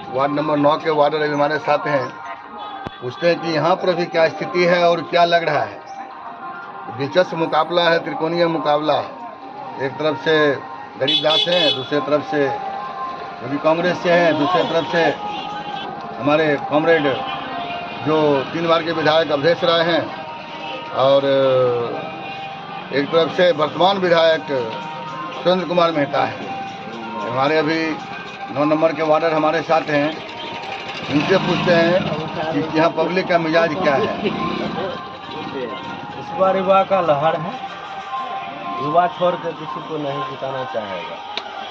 Ward number 9 के वार्डर अभी हमारे साथ हैं। पूछते हैं कि यहाँ पर अभी क्या स्थिति है और क्या लग रहा है। दिलचस्प मुकाबला है, त्रिकोणीय मुकाबला है। एक तरफ से गरीबदास हैं, दूसरी तरफ से अभी कांग्रेस से हैं, दूसरी तरफ से हमारे कॉमरेड जो 3 बार के विधायक अवधेश राय हैं, और एक तरफ से वर्तमान विधायक सुरेंद्र कुमार मेहता है। हमारे अभी 9 नंबर के वार्डर हमारे साथ हैं। इनसे पूछते हैं कि यहाँ पब्लिक का मिजाज क्या है। इस बार युवा का लहर है। युवा छोड़ कर किसी को नहीं जिताना चाहेगा,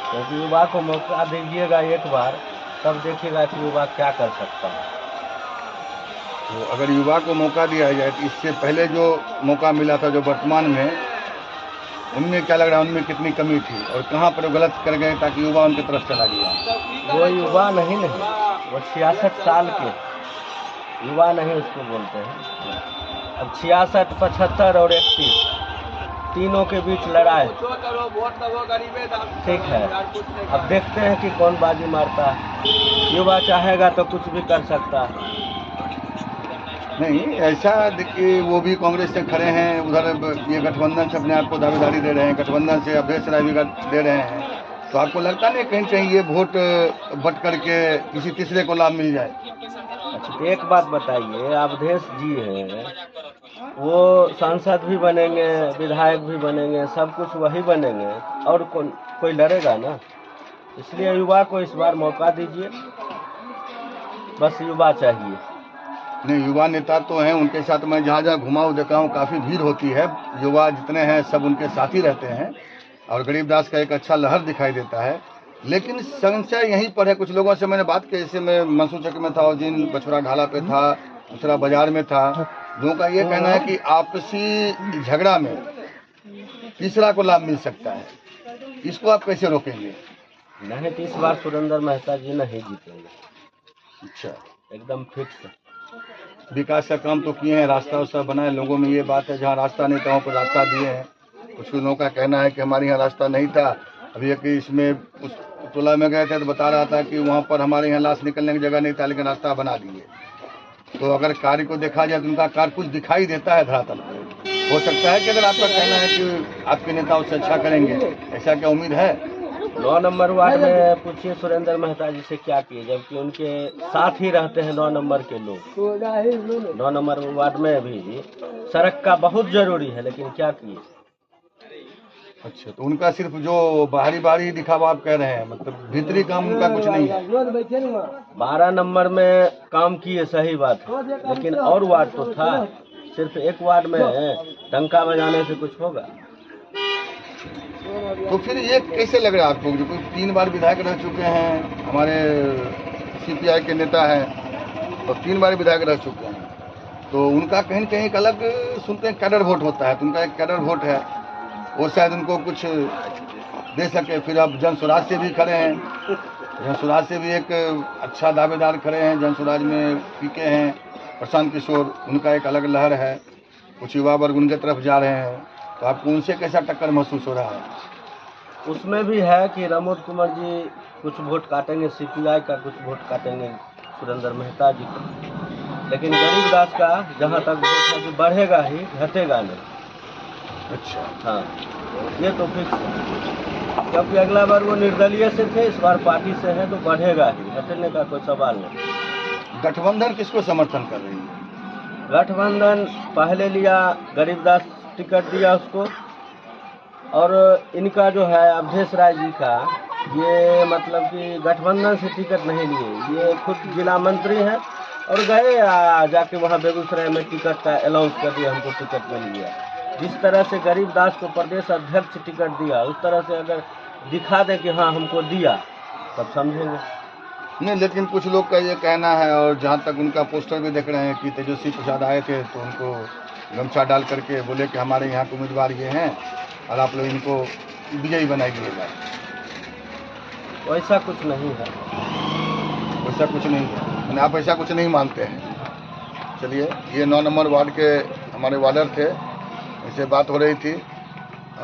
क्योंकि युवा को मौका दीजिएगा एक बार, तब देखिएगा कि युवा क्या कर सकता है। तो अगर युवा को मौका दिया जाए तो इससे पहले जो मौका मिला था, जो वर्तमान में, उनमें क्या लग रहा है, उनमें कितनी कमी थी और कहाँ पर गलत कर गए ताकि युवा उनकी तरफ चला गया? वो युवा नहीं, वो 66 साल के युवा नहीं उसको बोलते हैं। अब 66, 75 और 31 तीनों के बीच लड़ाई, ठीक है। अब देखते हैं कि कौन बाजी मारता है। युवा चाहेगा तो कुछ भी कर सकता है। नहीं, ऐसा देखिए, वो भी कांग्रेस से खड़े हैं, उधर ये गठबंधन से अपने आप को दावेदारी दे रहे हैं, गठबंधन से अवधेश राय भी दे रहे हैं। तो आपको लगता नहीं कहीं कहीं ये वोट बट करके किसी तीसरे को लाभ मिल जाए? अच्छा, एक बात बताइए, अवधेश जी हैं, वो सांसद भी बनेंगे, विधायक भी बनेंगे, सब कुछ वही बनेंगे, और कोई लड़ेगा ना। इसलिए युवा को इस बार मौका दीजिए, बस युवा चाहिए। नहीं, युवा नेता तो हैं, उनके साथ मैं जहाँ जहाँ घुमा देखा हूँ काफ़ी भीड़ होती है। युवा जितने हैं सब उनके साथ ही रहते हैं और गरीबदास का एक अच्छा लहर दिखाई देता है। लेकिन संशय यहीं पर है, कुछ लोगों से मैंने बात की, जैसे मैं मंसूचक में था और जिन बछड़ा ढाला पे था, दूसरा बाजार में था, लोगों का ये कहना है कि आपसी झगड़ा में तीसरा को लाभ मिल सकता है। इसको आप कैसे रोकेंगे? नहीं, तो इस बार सुरेंद्र मेहता जी नहीं जीतेंगे। अच्छा, एकदम फिक्स है। विकास का काम तो किए हैं, रास्ता वास्ता बनाए, लोगों में ये बात है जहाँ रास्ता नहीं था वहाँ पर रास्ता दिए हैं। कुछ लोगों का कहना है कि हमारे यहाँ रास्ता नहीं था, अभी एक इसमें उस टोला में गए थे तो बता रहा था कि वहाँ पर हमारे यहाँ लाश निकलने की जगह नहीं था, लेकिन रास्ता बना दिए। तो अगर कार्य को देखा जाए तो उनका कार्य कुछ दिखाई देता है धरातल पर। हो सकता है कि अगर आपका कहना है कि आपके नेता उससे अच्छा करेंगे, ऐसा क्या उम्मीद है? 9 नंबर वार्ड में पूछिए सुरेंद्र मेहता जी से क्या किए, जबकि उनके साथ ही रहते हैं 9 नंबर के लोग। 9 नंबर वार्ड में भी सड़क का बहुत जरूरी है, लेकिन क्या किए? अच्छा, तो उनका सिर्फ जो बाहरी दिखावा आप कह रहे हैं, मतलब भीतरी काम उनका कुछ नहीं है? 12 नंबर में काम किए, सही बात है, लेकिन और वार्ड तो था। सिर्फ एक वार्ड में डंका बजाने से कुछ होगा? तो फिर ये कैसे लग रहा है आपको, जो कोई 3 बार विधायक रह चुके हैं, हमारे सीपीआई के नेता हैं और 3 बार विधायक रह चुके हैं, तो उनका कहीं न कहीं एक अलग सुनते हैं कैडर वोट होता है, तो उनका एक कैडर वोट है, वो शायद उनको कुछ दे सके। फिर अब जन स्वराज से भी खड़े हैं, जन स्वराज से भी एक अच्छा दावेदार खड़े हैं। जन स्वराज में पीके हैं प्रशांत किशोर, उनका एक अलग लहर है, कुछ युवा वर्ग उनके तरफ जा रहे हैं। तो आपको उनसे कैसा टक्कर महसूस हो रहा है? उसमें भी है कि रमोद कुमार जी कुछ वोट काटेंगे सीपीआई का, कुछ वोट काटेंगे सुरेंद्र मेहता जी का, लेकिन गरीबदास का जहाँ तक वोट है कि बढ़ेगा ही, घटेगा नहीं। अच्छा, हाँ, ये तो फिक्स है, क्योंकि अगला बार वो निर्दलीय से थे, इस बार पार्टी से है, तो बढ़ेगा ही, घटने का कोई सवाल नहीं। गठबंधन किसको समर्थन कर रही है? गठबंधन पहले लिया, गरीबदास टिकट दिया उसको, और इनका जो है अवधेश राय जी का, ये मतलब कि गठबंधन से टिकट नहीं लिए, ये खुद जिला मंत्री हैं और गए जाके वहाँ बेगूसराय में टिकट का अनाउंस कर दिया, हमको टिकट मिल गया। जिस तरह से गरीबदास को प्रदेश अध्यक्ष टिकट दिया, उस तरह से अगर दिखा दे कि हाँ हमको दिया, तब समझेंगे। नहीं, लेकिन कुछ लोग का ये कहना है, और जहाँ तक उनका पोस्टर भी देख रहे हैं कि तेजस्वी प्रसाद आए थे तो उनको गमछा डाल करके बोले कि हमारे यहाँ के उम्मीदवार ये हैं और आप लोग इनको विजयी बनाइएगा। वैसा कुछ नहीं है। वैसा कुछ नहीं है, मैंने आप ऐसा कुछ नहीं मानते हैं? चलिए, ये 9 नंबर वार्ड के हमारे वार्डर थे, इनसे बात हो रही थी।